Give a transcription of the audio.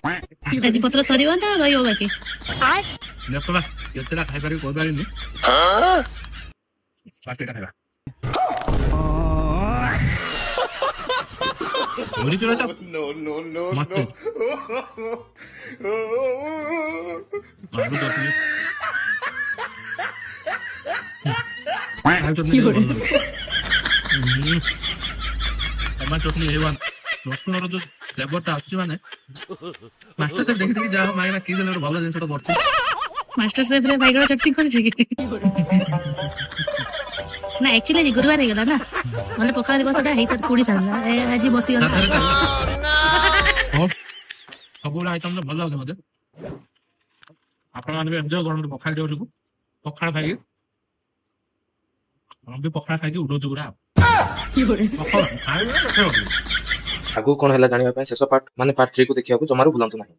ଆଜି ପତ୍ର ସରିବ ନା ରହିବ ବାକି? ଯେତେଟା କେତେଟା ଖାଇପାରିବି କହିପାରିନି। ଫାଷ୍ଟ ଏଟା ଖାଇବା। ବୁଝିଛୁ ଏଟା ମସ୍ତ ଆଳୁ ଚଟଣି ଟମାଟୋ ଚଟଣି ହେବା ରସୁଣର ଯୋଉ ଫ୍ଲେଭରଟା ଆସୁଛି ମାନେ ମାଷ୍ଟର ସାହେବ ଦେଖି ଦେଖି ଯାହା ମାଗଣା କି ଦେଲେ ଭଲ ଜିନିଷଟା କରୁଛି। ମାଷ୍ଟର ସେଫ୍ ରେ ବାଇଗଣ ଚଟଣି କରିଛି କି? ନା ଆକ୍ଚୁଆଲି ଗୁରୁବାର ହେଇଗଲା ନା, ନହେଲେ ପଖାଳ ଦିବସଟା ହେଇଥା ପୋଡ଼ିଥାନ୍ତା, ଆଜି ବସିଗଲା। ସବୁଗୁଡ଼ା ଆଇଟମ୍ ତ ଭଲ ଲାଗୁଛି ମତେ। ଆପଣମାନେ ବି ଏନ୍ଜୟ କରନ୍ତୁ ପଖାଳ ଦିବସକୁ। ପଖାଳ ଖାଇକି ଆମେ ବି ପଖାଳ ଖାଇକି ଉଡଉଛୁ ପୁରା। ଆଗକୁ କଣ ହେଲା ଜାଣିବା ପାଇଁ ଶେଷ ପାର୍ଟ ମାନେ ପାର୍ଟ 3 କୁ ଦେଖିବାକୁ ଜମାରୁ ଭୁଲନ୍ତୁ ନାହିଁ।